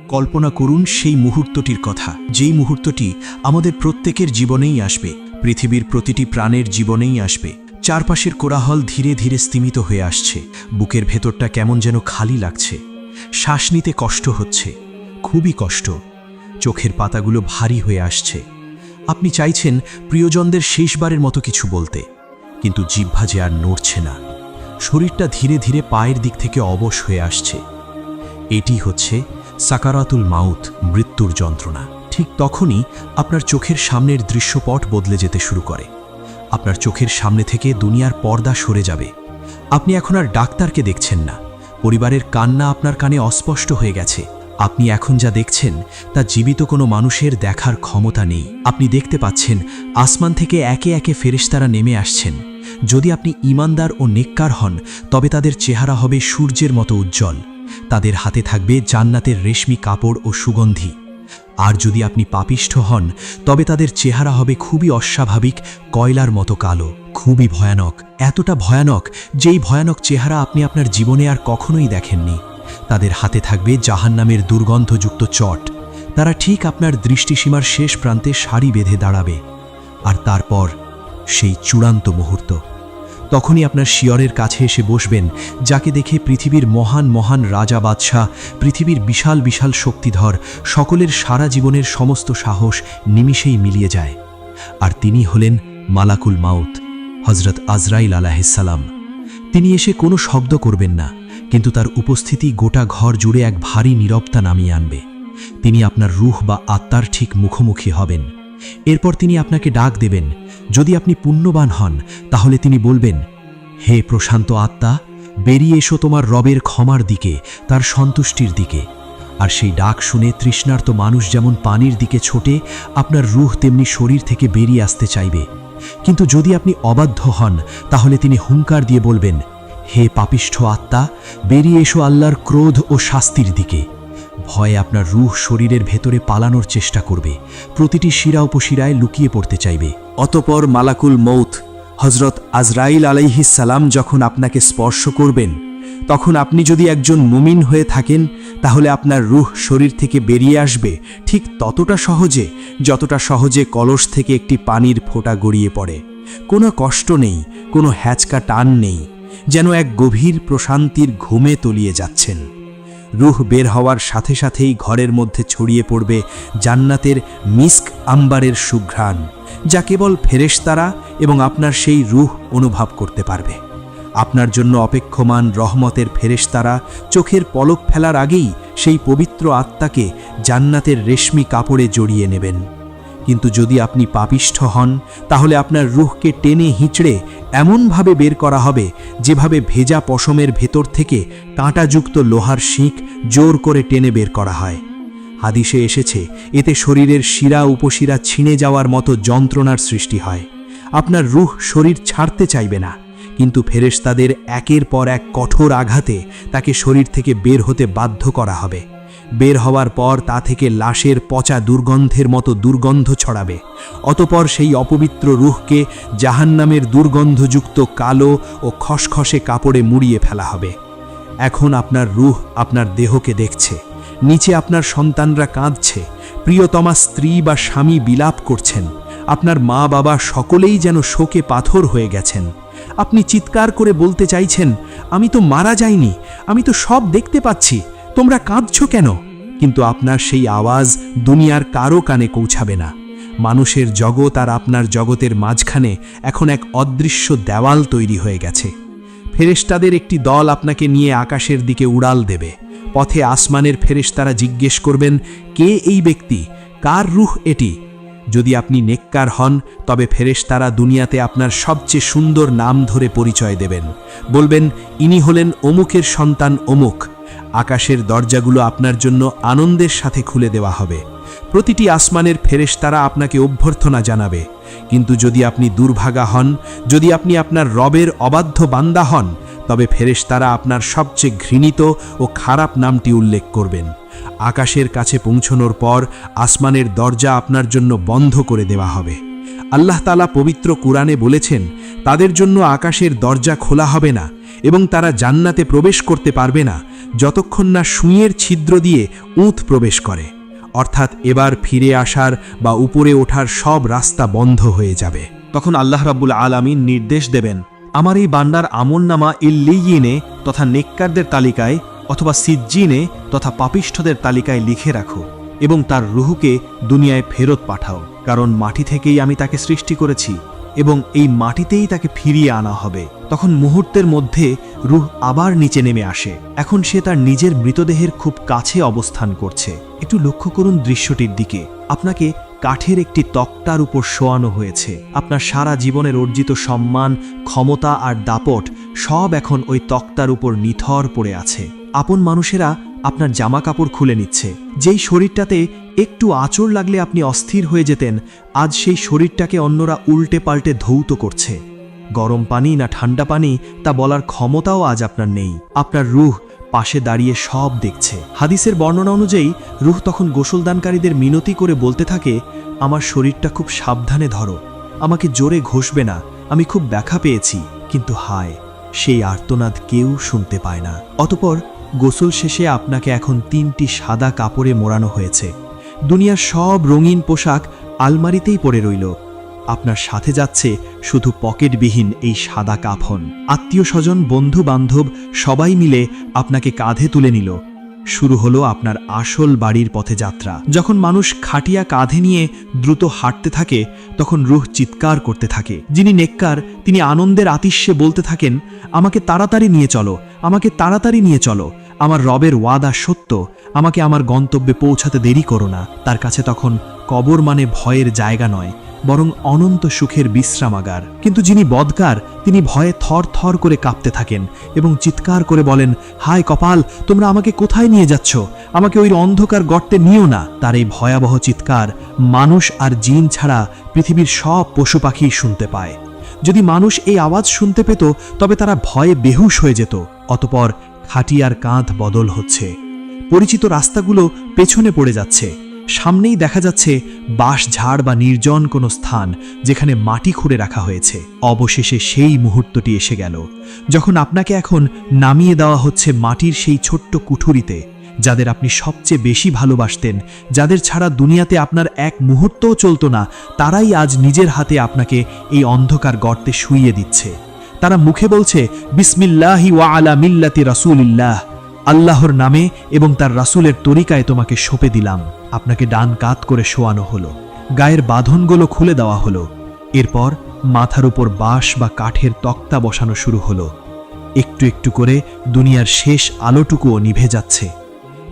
কল্পনা করুন সেই মুহূর্তটির কথা, যেই মুহূর্তটি আমাদের প্রত্যেকের জীবনেই আসবে, পৃথিবীর প্রতিটি প্রাণের জীবনেই আসবে। চারপাশের কোলাহল ধীরে ধীরে স্তিমিত হয়ে আসছে, বুকের ভেতরটা কেমন যেন খালি লাগছে, শ্বাস নিতে কষ্ট হচ্ছে, খুবই কষ্ট, চোখের পাতাগুলো ভারী হয়ে আসছে। আপনি চাইছেন প্রিয়জনদের শেষবারের মতো কিছু বলতে, কিন্তু জিহ্বা যে আর নড়ছে না, শরীরটা ধীরে ধীরে পায়ের দিক থেকে অবশ হয়ে আসছে। এটি হচ্ছে সাকারাতুল মাউত, মৃত্যুর যন্ত্রণা। ঠিক তখনই আপনার চোখের সামনের দৃশ্যপট বদলে যেতে শুরু করে। আপনার চোখের সামনে থেকে দুনিয়ার পর্দা সরে যাবে। আপনি এখন আর ডাক্তারকে দেখছেন না, পরিবারের কান্না আপনার কানে অস্পষ্ট হয়ে গেছে। আপনি এখন যা দেখছেন তা জীবিত কোনো মানুষের দেখার ক্ষমতা নেই। আপনি দেখতে পাচ্ছেন আসমান থেকে একে একে ফেরেশতারা নেমে আসছেন। যদি আপনি ঈমানদার ও নেককার হন, তবে তাদের চেহারা হবে সূর্যের মতো উজ্জ্বল, তাদের হাতে থাকবে জান্নাতের রেশমি কাপড় ও সুগন্ধি। আর যদি আপনি পাপিষ্ঠ হন, তবে তাদের চেহারা হবে খুবই অস্বাভাবিক, কয়লার মতো কালো, খুবই ভয়ানক, এতটা ভয়ানক যেই ভয়ানক চেহারা আপনি আপনার জীবনে আর কখনোই দেখেননি। তাদের হাতে থাকবে জাহান্নামের দুর্গন্ধযুক্ত চট। তারা ঠিক আপনার দৃষ্টিসীমার শেষ প্রান্তে সারি বেঁধে দাঁড়াবে। আর তারপর সেই চূড়ান্ত মুহূর্ত, তখনই আপনার শিয়রের কাছে এসে বসবেন, যাকে দেখে পৃথিবীর মহান মহান রাজা বাদশাহ, পৃথিবীর বিশাল বিশাল শক্তিধর, সকলের সারা জীবনের সমস্ত সাহস নিমিষেই মিলিয়ে যায়। আর তিনি হলেন মালাকুল মাউত, হজরত আজরাইল আলাইহিসসালাম। তিনি এসে কোনো শব্দ করবেন না, কিন্তু তার উপস্থিতি গোটা ঘর জুড়ে এক ভারী নীরবতা নামিয়ে আনবে। তিনি আপনার রূহ বা আত্মার ঠিক মুখোমুখি হবেন। এরপর তিনি আপনাকে ডাক দেবেন। যদি আপনি পুণ্যবান হন, তাহলে তিনি বলবেন, হে প্রশান্ত আত্মা, বেরিয়ে এসো তোমার রবের ক্ষমার দিকে, তার সন্তুষ্টির দিকে। আর সেই ডাক শুনে তৃষ্ণার্ত মানুষ যেমন পানির দিকে ছোটে, আপনার রূহ তেমনি শরীর থেকে বেরিয়ে আসতে চাইবে। কিন্তু যদি আপনি অবাধ্য হন, তাহলে তিনি হুঙ্কার দিয়ে বলবেন, হে পাপিষ্ঠ আত্মা, বেরিয়ে এসো আল্লাহর ক্রোধ ও শাস্তির দিকে। ভয়ে আপনার রূহ শরীরের ভেতরে পালানোর চেষ্টা করবে, প্রতিটি শিরা উপশিরায় লুকিয়ে পড়তে চাইবে। অতপর মালাকুল মৌত হজরত আজরাইল আলাইহিসসালাম যখন আপনাকে স্পর্শ করবেন, তখন আপনি যদি একজন মুমিন হয়ে থাকেন, তাহলে আপনার রূহ শরীর থেকে বেরিয়ে আসবে ঠিক ততটা সহজে, যতটা সহজে কলস থেকে একটি পানির ফোঁটা গড়িয়ে পড়ে। কোনো কষ্ট নেই, কোনো হ্যাচকা টান নেই, যেন এক গভীর প্রশান্তির ঘুমে তলিয়ে যাচ্ছেন। রূহ বের হওয়ার সাথে সাথেই ঘরের মধ্যে ছড়িয়ে পড়বে জান্নাতের মিস্ক আম্বারের সুঘ্রাণ, যা কেবল ফেরেশতারা এবং আপনার সেই রূহ অনুভব করতে পারবে। আপনার জন্য অপেক্ষমান রহমতের ফেরেশতারা চোখের পলক ফেলার আগেই সেই পবিত্র আত্মাকে জান্নাতের রেশমি কাপড়ে জড়িয়ে নেবেন। কিন্তু যদি আপনি পাপিষ্ঠ হন, তাহলে আপনার রূহকে টেনে হিঁচড়ে এমনভাবে বের করা হবে, যেভাবে ভেজা পশমের ভেতর থেকে কাঁটাযুক্ত লোহার শিক জোর করে টেনে বের করা হয়। হাদিসে এসেছে, এতে শরীরের শিরা উপশিরা ছিঁড়ে যাওয়ার মতো যন্ত্রণার সৃষ্টি হয়। আপনার রূহ শরীর ছাড়তে চাইবে না, কিন্তু ফেরেশতাদের একের পর এক কঠোর আঘাতে তাকে শরীর থেকে বের হতে বাধ্য করা হবে। বের হওয়ার পর তা থেকে লাশের পচা দুর্গন্ধের মতো দুর্গন্ধ ছড়াবে। অতপর সেই অপবিত্র রূহকে জাহান্নামের দুর্গন্ধযুক্ত কালো ও খসখসে কাপড়ে মুড়িয়ে ফেলা হবে। এখন আপনার রূহ আপনার দেহকে দেখছে। নিচে আপনার সন্তানরা কাঁদছে, প্রিয়তমা স্ত্রী বা স্বামী বিলাপ করছেন, আপনার মা বাবা সকলেই যেন শোকে পাথর হয়ে গেছেন। আপনি চিৎকার করে বলতে চাইছেন, আমি তো মারা যাইনি, আমি তো সব দেখতে পাচ্ছি, তোমরা কাঁদছো কেন? কিন্তু আপনার সেই আওয়াজ দুনিয়ার কারো কানে পৌঁছাবে না। মানুষের জগৎ আর আপনার জগতের মাঝখানে এখন এক অদৃশ্য দেওয়াল তৈরি হয়ে গেছে। ফেরেশতাদের একটি দল আপনাকে নিয়ে আকাশের দিকে উড়াল দেবে। পথে আসমানের ফেরেশতারা জিজ্ঞেস করবেন, কে এই ব্যক্তি, কার রূহ এটি? যদি আপনি নেককার হন, তবে ফেরেশতারা দুনিয়াতে আপনার সবচেয়ে সুন্দর নাম ধরে পরিচয় দেবেন। বলবেন, ইনি হলেন অমুকের সন্তান অমুক। আকাশের দরজাগুলো আপনার জন্য আনন্দের সাথে খুলে দেওয়া হবে। প্রতিটি আসমানের ফেরেশতারা আপনাকে অভ্যর্থনা জানাবে। কিন্তু যদি আপনি দুর্ভাগা হন, যদি আপনি আপনার রবের অবাধ্য বান্দা হন, তবে ফেরেশতারা আপনার সবচেয়ে ঘৃণিত ও খারাপ নামটি উল্লেখ করবেন। আকাশের কাছে পৌঁছানোর পর আসমানের দরজা আপনার জন্য বন্ধ করে দেওয়া হবে। আল্লাহ তাআলা পবিত্র কুরআনে বলেছেন, তাদের জন্য আকাশের দরজা খোলা হবে না এবং তারা জান্নাতে প্রবেশ করতে পারবে না যতক্ষণ না সুঁইয়ের ছিদ্র দিয়ে উঁত প্রবেশ করে। অর্থাৎ এবার ফিরে আসার বা উপরে ওঠার সব রাস্তা বন্ধ হয়ে যাবে। তখন আল্লাহ রাব্বুল আলামিন নির্দেশ দেবেন, আমার এই বান্দার আমলনামা ইল্লিয়িনে তথা নেককারদের তালিকায় অথবা সিজ্জিনে তথা পাপিষ্ঠদের তালিকায় লিখে রাখো এবং তার রুহকে দুনিয়ায় ফেরত পাঠাও, কারণ মাটি থেকেই আমি তাকে সৃষ্টি করেছি এবং এই মাটিতেই তাকে ফিরিয়ে আনা হবে। তখন মুহূর্তের মধ্যে রুহ আবার নিচে নেমে আসে। এখন সে তার নিজের মৃতদেহের খুব কাছে অবস্থান করছে। একটু লক্ষ্য করুন দৃশ্যটির দিকে। আপনাকে কাঠের একটি তক্তার উপর শোয়ানো হয়েছে। আপনার সারা জীবনের অর্জিত সম্মান, ক্ষমতা আর দাপট সব এখন ওই তক্তার উপর নিথর পড়ে আছে। আপন মানুষেরা আপনার জামা কাপড় খুলে নিচ্ছে। যেই শরীরটাতে একটু আঁচড় লাগলে আপনি অস্থির হয়ে যেতেন, আজ সেই শরীরটাকে অন্যরা উল্টে পাল্টে ধৌত করছে। গরম পানি না ঠান্ডা পানি তা বলার ক্ষমতাও আজ আপনার নেই। আপনার রূহ পাশে দাঁড়িয়ে সব দেখছে। হাদিসের বর্ণনা অনুযায়ী রূহ তখন গোসলদানকারীদের মিনতি করে বলতে থাকে, আমার শরীরটা খুব সাবধানে ধরো, আমাকে জোরে ঘষবে না, আমি খুব ব্যথা পেয়েছি। কিন্তু হায়, সেই আর্তনাদ কেউ শুনতে পায় না। অতঃপর গোসল শেষে আপনাকে এখন 3টি সাদা কাপড়ে মোড়ানো হয়েছে। দুনিয়ার সব রঙিন পোশাক আলমারিতেই পড়ে রইল। আপনার সাথে যাচ্ছে শুধু পকেটবিহীন এই সাদা কাফন। আত্মীয় স্বজন, বন্ধু বান্ধব সবাই মিলে আপনাকে কাঁধে তুলে নিল। শুরু হলো আপনার আসল বাড়ির পথে যাত্রা। যখন মানুষ খাটিয়া কাঁধে নিয়ে দ্রুত হাঁটতে থাকে, তখন রূহ চিৎকার করতে থাকে। যিনি নেককার তিনি আনন্দের আতিশে বলতে থাকেন, আমাকে তাড়াতাড়ি নিয়ে চলো, আমাকে তাড়াতাড়ি নিয়ে চলো, আমার রবের ওয়াদা সত্য, আমাকে আমার গন্তব্যে পৌঁছাতে দেরি করো না। তার কাছে তখন কবর মানে ভয়ের জায়গা নয়, বরং অনন্ত সুখের বিশ্রামাগার। কিন্তু যিনি বদকার তিনি ভয়ে থর থর করে কাঁপতে থাকেন এবং চিৎকার করে বলেন, হায় কপাল, তোমরা আমাকে কোথায় নিয়ে যাচ্ছ? আমাকে ওই অন্ধকার গর্তে নিও না। তার এই ভয়াবহ চিৎকার মানুষ আর জিন ছাড়া পৃথিবীর সব পশু পাখি শুনতে পায়। যদি মানুষ এই আওয়াজ শুনতে পেত তবে তারা ভয়ে বেহুশ হয়ে যেত। অতঃপর খাটিয়ার কাঁধ বদল হচ্ছে। পরিচিত রাস্তাগুলো পেছনে পড়ে যাচ্ছে। সামনেই দেখা যাচ্ছে বাঁশঝাড় বা নির্জন কোনো স্থান যেখানে মাটি খুঁড়ে রাখা হয়েছে। অবশেষে সেই মুহূর্তটি এসে গেল যখন আপনাকে এখন নামিয়ে দেওয়া হচ্ছে মাটির সেই ছোট্ট কুঠুরিতে। যাদের আপনি সবচেয়ে বেশি ভালোবাসতেন, যাদের ছাড়া দুনিয়াতে আপনার এক মুহূর্তও চলত না, তারাই আজ নিজের হাতে আপনাকে এই অন্ধকার গর্তে শুইয়ে দিচ্ছে। তারা মুখে বলছে, বিসমিল্লাহি ওয়া আলা মিল্লাতি রাসূলিল্লাহ, আল্লাহর নামে এবং তার রাসূলের তরিকায় তোমাকে সঁপে দিলাম। আপনাকে ডান কাত করে শোয়ানো হলো, গায়ের বাঁধনগুলো খুলে দেওয়া হলো। এরপর মাথার উপর বাঁশ বা কাঠের তক্তা বসানো শুরু হলো। একটু একটু করে দুনিয়ার শেষ আলোটুকুও নিভে যাচ্ছে।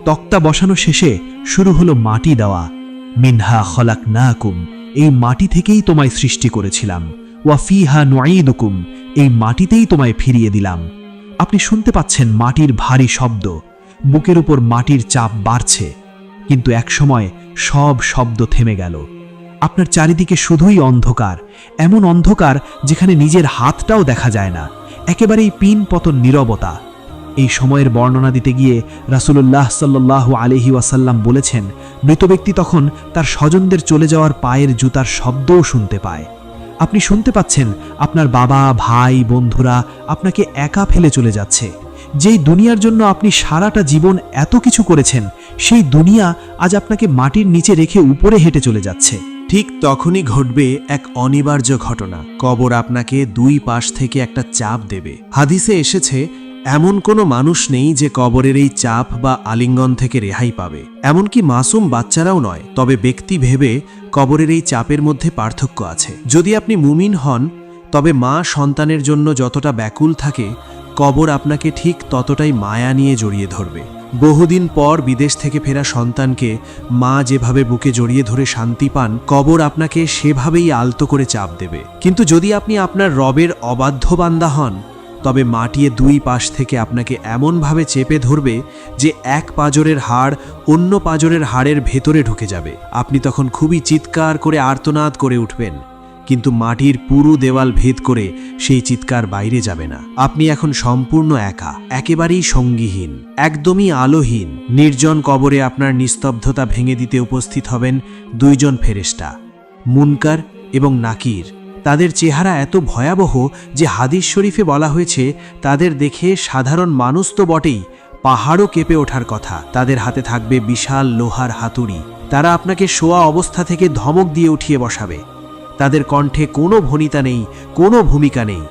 তক্তা বসানো শেষে শুরু হলো মাটি দেওয়া। মিনহা খলাকনাকুম, এই মাটি থেকেই তোমায় সৃষ্টি করেছিলাম। ওয়া ফিহা নুঈদুকুম, এই মাটিতেই তোমায় ফিরিয়ে দিলাম। আপনি শুনতে পাচ্ছেন মাটির ভারী শব্দ, বুকের উপর মাটির চাপ বাড়ছে। কিন্তু একসময় সব শব্দ থেমে গেল। আপনার চারিদিকে শুধুই অন্ধকার, এমন অন্ধকার যেখানে নিজের হাতটাও দেখা যায় না। একেবারেই পিন পতন নীরবতা। এই সময়ের বর্ণনা দিতে গিয়ে রাসূলুল্লাহ সাল্লাল্লাহু আলাইহি ওয়াসাল্লাম বলেছেন, মৃত ব্যক্তি তখন তার স্বজনদের চলে যাওয়ার পায়ের জুতার শব্দও শুনতে পায়। আপনি শুনতে পাচ্ছেন আপনার বাবা, ভাই, বন্ধুরা আপনাকে একা ফেলে চলে যাচ্ছে। যেই দুনিয়ার জন্য আপনি সারাটা জীবন এত কিছু করেছেন, সেই দুনিয়া আজ আপনাকে মাটির নিচে রেখে উপরে হেঁটে চলে যাচ্ছে। ঠিক তখনই ঘটবে এক অনিবার্য ঘটনা। কবর আপনাকে দুই পাশ থেকে একটা চাপ দেবে। হাদিসে এসেছে, এমন কোনো মানুষ নেই যে কবরের এই চাপ বা আলিঙ্গন থেকে রেহাই পাবে, এমনকি মাসুম বাচ্চারাও নয়। তবে ব্যক্তি ভেবে কবরের এই চাপের মধ্যে পার্থক্য আছে। যদি আপনি মুমিন হন, তবে মা সন্তানের জন্য যতটা ব্যাকুল থাকে, কবর আপনাকে ঠিক ততটাই মায়া নিয়ে জড়িয়ে ধরবে। বহুদিন পর বিদেশ থেকে ফেরা সন্তানকে মা যেভাবে বুকে জড়িয়ে ধরে শান্তি পান, কবর আপনাকে সেভাবেই আলতো করে চাপ দেবে। কিন্তু যদি আপনি আপনার রবের অবাধ্য বান্দা হন, তবে মাটিয়ে দুই পাশ থেকে আপনাকে এমনভাবে চেপে ধরবে যে এক পাঁজরের হাড় অন্য পাঁজরের হাড়ের ভেতরে ঢুকে যাবে। আপনি তখন খুবই চিৎকার করে আর্তনাদ করে উঠবেন, কিন্তু মাটির পুরো দেওয়াল ভেদ করে সেই চিৎকার বাইরে যাবে না। আপনি এখন সম্পূর্ণ একা, একেবারেই সঙ্গীহীন, একদমই আলোহীন। নির্জন কবরে আপনার নিস্তব্ধতা ভেঙে দিতে উপস্থিত হবেন দুইজন ফেরেশতা, মুনকার এবং নাকির। তাদের চেহারা এত ভয়াবহ যে হাদিস শরীফে বলা হয়েছে তাদের দেখে সাধারণ মানুষ তো বটেই, পাহাড়ও কেঁপে ওঠার কথা। তাদের হাতে থাকবে বিশাল লোহার হাতুড়ি। তারা আপনাকে শোয়া অবস্থা থেকে ধমক দিয়ে উঠিয়ে বসাবে। তাদের কণ্ঠে কোনো ভনিতা নেই, কোনো ভূমিকা নেই।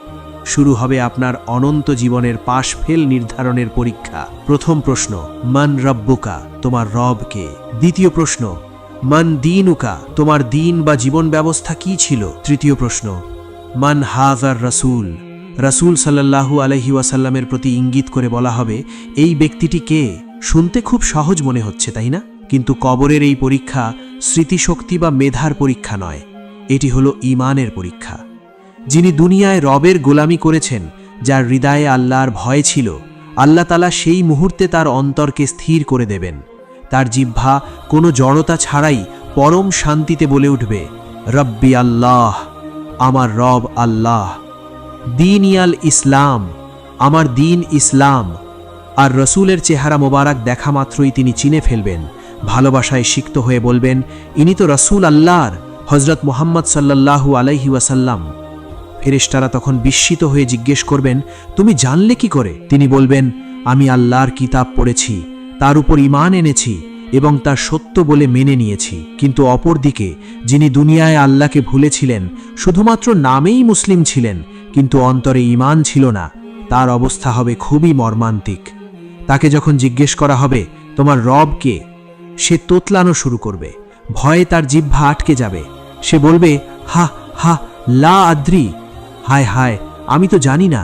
শুরু হবে আপনার অনন্ত জীবনের পাশ ফেল নির্ধারণের পরীক্ষা। প্রথম প্রশ্ন, মান রব্বুকা, তোমার রব কে? দ্বিতীয় প্রশ্ন, মান দীনুকা, তোমার দিন বা জীবন ব্যবস্থা কি ছিল? তৃতীয় প্রশ্ন, মান হাজার রাসূল, রাসূল সাল্লাল্লাহু আলাইহি ওয়াসাল্লামের প্রতি ইঙ্গিত করে বলা হবে এই ব্যক্তিটি কে? শুনতে খুব সহজ মনে হচ্ছে, তাই না? কিন্তু কবরের এই পরীক্ষা স্মৃতিশক্তি বা মেধার পরীক্ষা নয়, এটি হলো ঈমানের পরীক্ষা। যিনি দুনিয়ায় রবের গোলামি করেছেন, যার হৃদয়ে আল্লাহর ভয় ছিল, আল্লাহ তাআলা সেই মুহূর্তে তার অন্তরকে স্থির করে দেবেন। তার জিহ্বা কোনো জড়তা ছাড়াই পরম শান্তিতে বলে উঠবে, রব্বি আল্লাহ, আমার রব আল্লাহ। দিন ইয়াল ইসলাম, আমার দিন ইসলাম। আর রসুলের চেহারা মোবারক দেখা মাত্রই তিনি চিনে ফেলবেন, ভালোবাসায় সিক্ত হয়ে বলবেন, ইনি তো রসুল আল্লাহর, হজরত মুহাম্মদ সাল্লাল্লাহু আলাইহি ওয়াসাল্লাম। ফেরেশতারা তখন বিস্মিত হয়ে জিজ্ঞেস করবেন, তুমি জানলে কি করে? তিনি বলবেন, আমি আল্লাহর কিতাব পড়েছি, তার উপর ঈমান এনেছি এবং তার সত্য বলে মেনে নিয়েছি। কিন্তু অপরদিকে যিনি দুনিয়ায় আল্লাহকে ভুলেছিলেন, শুধুমাত্র নামেই মুসলিম ছিলেন কিন্তু অন্তরে ঈমান ছিল না, তার অবস্থা হবে খুবই মর্মান্তিক। তাকে যখন জিজ্ঞেস করা হবে তোমার রব কে, সে তোতলানো শুরু করবে, ভয়ে তার জিহ্বা আটকে যাবে। সে বলবে, হা হা লা আদ্রি, হায় হায়, আমি তো জানি না।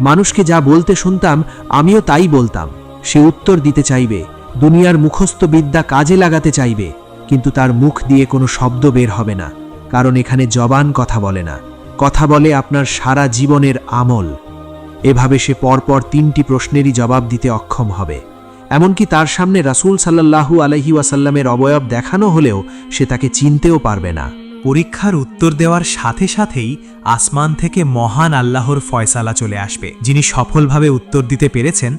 মানুষকে যা বলতে শুনতাম আমিও তাই বলতাম। সে উত্তর দিতে চাইবে, দুনিয়ার মুখস্থ বিদ্যা কাজে লাগাতে চাইবে, কিন্তু তার মুখ দিয়ে কোনো শব্দ বের হবে না, কারণ এখানে জবান কথা বলে না, কথা বলে আপনার সারা জীবনের আমল। এভাবে সে পরপর 3টি প্রশ্নেরই জবাব দিতে অক্ষম হবে। এমনকি তার সামনে রাসূল সাল্লাল্লাহু আলাইহি ওয়াসাল্লামের অবয়ব দেখানো হলেও সে তাকে চিনতেও পারবে না। পরীক্ষার উত্তর দেওয়ার সাথে সাথেই আসমান থেকে মহান আল্লাহর ফয়সালা চলে আসবে। যিনি সফলভাবে উত্তর দিতে পেরেছেন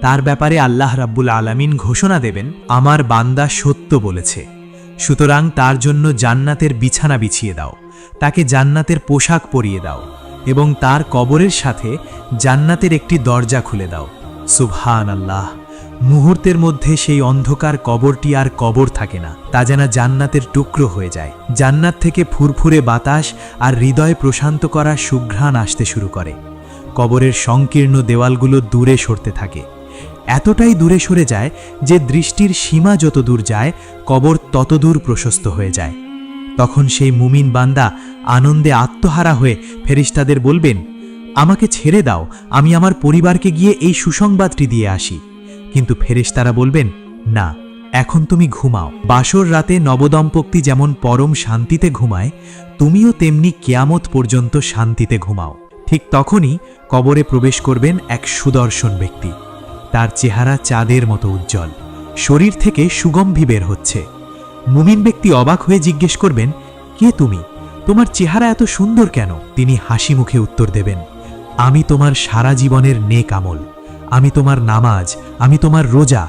তার ব্যাপারে আল্লাহ রাব্বুল আলামিন ঘোষণা দেবেন, আমার বান্দা সত্য বলেছে, সুতরাং তার জন্য জান্নাতের বিছানা বিছিয়ে দাও, তাকে জান্নাতের পোশাক পরিয়ে দাও এবং তার কবরের সাথে জান্নাতের একটি দরজা খুলে দাও। সুবহানাল্লাহ! মুহূর্তের মধ্যে সেই অন্ধকার কবরটি আর কবর থাকে না, তা যেন জান্নাতের টুকরো হয়ে যায়। জান্নাত থেকে ফুরফুরে বাতাস আর হৃদয় প্রশান্ত করা সুঘ্রাণ আসতে শুরু করে। কবরের সংকীর্ণ দেওয়ালগুলো দূরে সরতে থাকে, এতটাই দূরে সরে যায় যে দৃষ্টির সীমা যত দূর যায় কবর তত দূর প্রশস্ত হয়ে যায়। তখন সেই মুমিন বান্দা আনন্দে আত্মহারা হয়ে ফেরেশতাদের বলবেন, আমাকে ছেড়ে দাও, আমি আমার পরিবারকে গিয়ে এই সুসংবাদটি দিয়ে আসি। কিন্তু ফেরেশতারা বলবেন, না, এখন তুমি ঘুমাও। বাসর রাতে নবদম্পতি যেমন পরম শান্তিতে ঘুমায়, তুমিও তেমনি কিয়ামত পর্যন্ত শান্তিতে ঘুমাও। ঠিক তখনই কবরে প্রবেশ করবেন এক সুদর্শন ব্যক্তি। তার চেহারা চাঁদের মতো উজ্জ্বল, শরীর থেকে সুগন্ধি বের হচ্ছে। মুমিন ব্যক্তি অবাক হয়ে জিজ্ঞেস করবেন, কে তুমি? তোমার চেহারা এত সুন্দর কেন? তিনি হাসি মুখে উত্তর দেবেন, আমি তোমার সারা জীবনের নেক আমল, আমি তোমার নামাজ, আমি তোমার রোজা,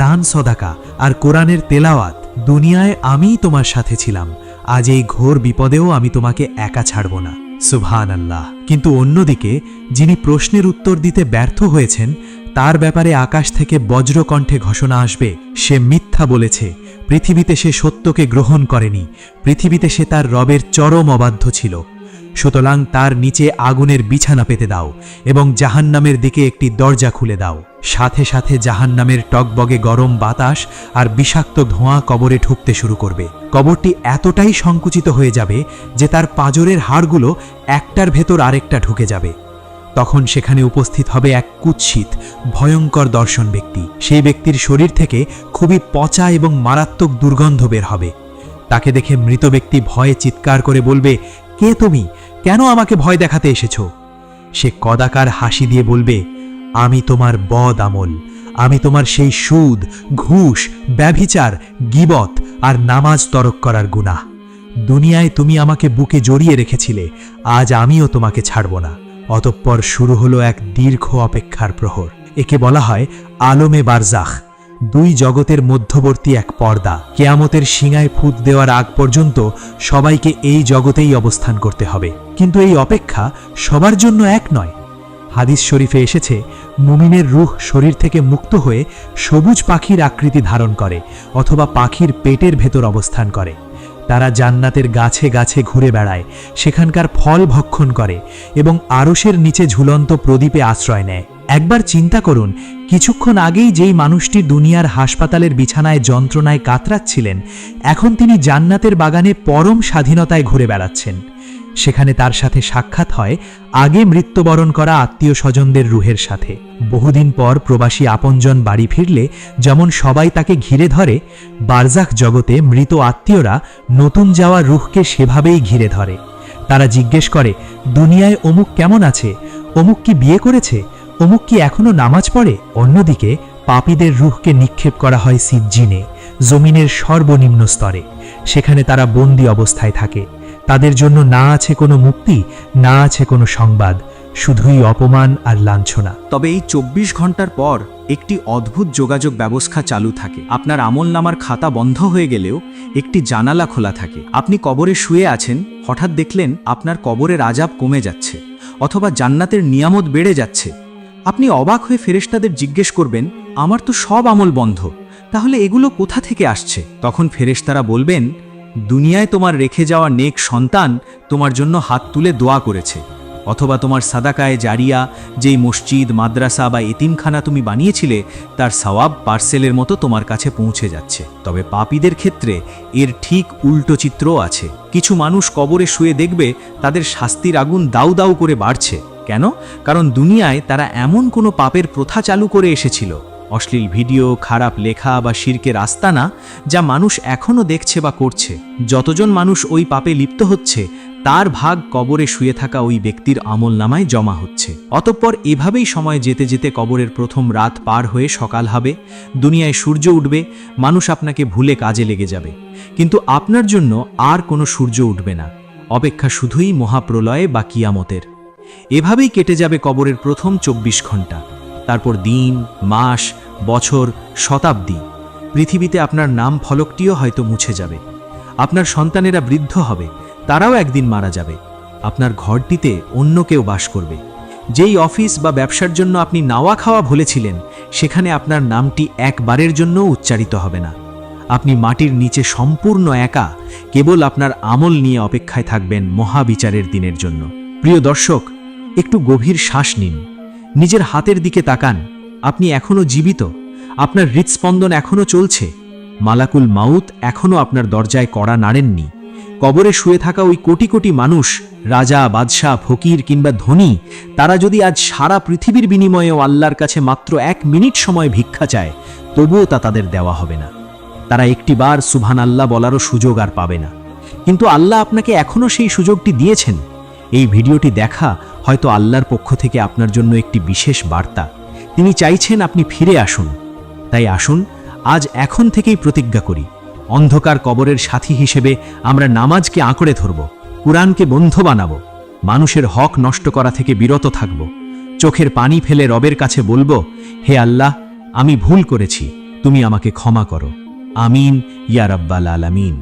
দান সদাকা আর কোরআনের তেলাওয়াত। দুনিয়ায় আমিই তোমার সাথে ছিলাম, আজ এই ঘোর বিপদেও আমি তোমাকে একা ছাড়ব না। সুবহানাল্লাহ! কিন্তু অন্যদিকে যিনি প্রশ্নের উত্তর দিতে ব্যর্থ হয়েছেন তার ব্যাপারে আকাশ থেকে বজ্রকণ্ঠে ঘোষণা আসবে, সে মিথ্যা বলেছে, পৃথিবীতে সে সত্যকে গ্রহণ করেনি, পৃথিবীতে সে তার রবের চরম অবাধ্য ছিল। সুতরাং তার নিচে আগুনের বিছানা পেতে দাও এবং জাহান্নামের দিকে একটি দরজা খুলে দাও। সাথে সাথে জাহান্নামের টকবগে গরম বাতাস আর বিষাক্ত ধোঁয়া কবরে ঢুকতে শুরু করবে। কবরটি এতটাই সংকুচিত হয়ে যাবে যে তার পাঁজরের হাড়গুলো একটার ভেতর আরেকটা ঢুকে যাবে। তখন সেখানে উপস্থিত হবে এক কুৎসিত ভয়ঙ্কর দর্শন ব্যক্তি। সেই ব্যক্তির শরীর থেকে খুবই পচা এবং মারাত্মক দুর্গন্ধ বের হবে। তাকে দেখে মৃত ব্যক্তি ভয়ে চিৎকার করে বলবে, কে তুমি? কেন আমাকে ভয় দেখাতে এসেছো? সে কদাকার হাসি দিয়ে বলবে, আমি তোমার বদ আমল, আমি তোমার সেই সুদ, ঘুষ, ব্যভিচার, গীবত আর নামাজ তরক করার গুনাহ। দুনিয়ায় তুমি আমাকে বুকে জড়িয়ে রেখেছিলে, আজ আমিও তোমাকে ছাড়ব না। অতঃপর শুরু হলো এক দীর্ঘ অপেক্ষার প্রহর। একে বলা হয় আলমে বারজাখ। দুই জগতের মধ্যবর্তী এক পর্দা। কেয়ামতের শিঙায় ফুট দেওয়ার আগ পর্যন্ত সবাইকে এই জগতেই অবস্থান করতে হবে, কিন্তু এই অপেক্ষা সবার জন্য এক নয়। হাদিস শরীফে এসেছে, মুমিনের রূহ শরীর থেকে মুক্ত হয়ে সবুজ পাখির আকৃতি ধারণ করে অথবা পাখির পেটের ভেতর অবস্থান করে। তারা জান্নাতের গাছে গাছে ঘুরে বেড়ায়, সেখানকার ফল ভক্ষণ করে এবং আরশের নিচে ঝুলন্ত প্রদীপে আশ্রয় নেয়। একবার চিন্তা করুন, কিছুক্ষণ আগেই যেই মানুষটি দুনিয়ার হাসপাতালের বিছানায় যন্ত্রণায় কাতরাচ্ছিলেন, এখন তিনি জান্নাতের বাগানে পরম স্বাধীনতায় ঘুরে বেড়াচ্ছেন। সেখানে তার সাথে সাক্ষাৎ হয় আগে মৃত্যুবরণ করা আত্মীয় স্বজনদের রুহের সাথে। বহুদিন পর প্রবাসী আপনজন বাড়ি ফিরলে যেমন সবাই তাকে ঘিরে ধরে, বারজাখ জগতে মৃত আত্মীয়রা নতুন যাওয়া রুহকে সেভাবেই ঘিরে ধরে। তারা জিজ্ঞেস করে, দুনিয়ায় অমুক কেমন আছে, অমুক কি বিয়ে করেছে, অমুক কি এখনো নামাজ পড়ে। অন্যদিকে পাপীদের রুহকে নিক্ষেপ করা হয় সিজ্জিনে, জমিনের সর্বনিম্ন স্তরে। সেখানে তারা বন্দী অবস্থায় থাকে। তাদের জন্য না আছে কোনো মুক্তি, না আছে কোনো সংবাদ, শুধুই অপমান আর লাঞ্ছনা। তবে এই 24 ঘন্টার পর একটি অদ্ভুত যোগাযোগ ব্যবস্থা চালু থাকে। আপনার আমলনামার খাতা বন্ধ হয়ে গেলেও একটি জানালা খোলা থাকে। আপনি কবরে শুয়ে আছেন, হঠাৎ দেখলেন আপনার কবরের আযাব কমে যাচ্ছে অথবা জান্নাতের নিয়ামত বেড়ে যাচ্ছে। আপনি অবাক হয়ে ফেরেশতাদের জিজ্ঞেস করবেন, আমার তো সব আমল বন্ধ, তাহলে এগুলো কোথা থেকে আসছে? তখন ফেরেশতারা বলবেন, দুনিয়ায় তোমার রেখে যাওয়া নেক সন্তান তোমার জন্য হাত তুলে দোয়া করেছে, অথবা তোমার সাদাকায়ে জারিয়া, যেই মসজিদ, মাদ্রাসা বা এতিমখানা তুমি বানিয়েছিলে, তার সওয়াব পার্সেলের মতো তোমার কাছে পৌঁছে যাচ্ছে। তবে পাপীদের ক্ষেত্রে এর ঠিক উল্টো চিত্রও আছে। কিছু মানুষ কবরে শুয়ে দেখবে তাদের শাস্তির আগুন দাউ দাউ করে বাড়ছে। কেন? কারণ দুনিয়ায় তারা এমন কোনো পাপের প্রথা চালু করে এসেছিল, অশ্লীল ভিডিও, খারাপ লেখা বা শিরকের আস্তানা, যা মানুষ এখনও দেখছে বা করছে। যতজন মানুষ ওই পাপে লিপ্ত হচ্ছে, তার ভাগ কবরে শুয়ে থাকা ওই ব্যক্তির আমলনামায় জমা হচ্ছে। অতঃপর এভাবেই সময় যেতে যেতে কবরের প্রথম রাত পার হয়ে সকাল হবে, দুনিয়ায় সূর্য উঠবে, মানুষ আপনাকে ভুলে কাজে লেগে যাবে। কিন্তু আপনার জন্য আর কোনো সূর্য উঠবে না, অপেক্ষা শুধুই মহাপ্রলয়ে বা কিয়ামতের। এভাবেই কেটে যাবে কবরের প্রথম 24 ঘন্টা। তারপর দিন, মাস, বছর, শতাব্দী। পৃথিবীতে আপনার নাম ফলকটিও হয়তো মুছে যাবে। আপনার সন্তানেরা বৃদ্ধ হবে, তারাও একদিন মারা যাবে। আপনার ঘরটিতে অন্য কেউ বাস করবে। যেই অফিস বা ব্যবসার জন্য আপনি নাওয়া খাওয়া ভুলেছিলেন, সেখানে আপনার নামটি একবারের জন্য উচ্চারিত হবে না। আপনি মাটির নিচে সম্পূর্ণ একা, কেবল আপনার আমল নিয়ে অপেক্ষায় থাকবেন মহাবিচারের দিনের জন্য। প্রিয় দর্শক, একটু গভীর শ্বাস নিন, নিজের হাতের দিকে তাকান। আপনি এখনও জীবিত, আপনার হৃৎস্পন্দন এখনও চলছে, মালাকুল মাউত এখনও আপনার দরজায় কড়া নাড়েননি। কবরে শুয়ে থাকা ওই কোটি কোটি মানুষ, রাজা, বাদশাহ, ফকির কিংবা ধনী, তারা যদি আজ সারা পৃথিবীর বিনিময়েও আল্লাহর কাছে মাত্র 1 মিনিট সময় ভিক্ষা চায়, তবুও তা তাদের দেওয়া হবে না। তারা একটিবার সুবহানাল্লাহ বলারও সুযোগ আর পাবে না। কিন্তু আল্লাহ আপনাকে এখনও সেই সুযোগটি দিয়েছেন। এই ভিডিওটি দেখা হয়তো আল্লাহর পক্ষ থেকে আপনার জন্য একটি বিশেষ বার্তা। তিনি চাইছেন আপনি ফিরে আসুন। তাই আসুন, আজ এখন থেকেই প্রতিজ্ঞা করি, অন্ধকার কবরের সাথী হিসেবে আমরা নামাজকে আঁকড়ে ধরব, কুরআনকে বন্ধু বানাবো, মানুষের হক নষ্ট করা থেকে বিরত থাকব, চোখের পানি ফেলে রবের কাছে বলবো, হে আল্লাহ, আমি ভুল করেছি, তুমি আমাকে ক্ষমা করো। আমিন ইয়া রাব্বাল আলামিন।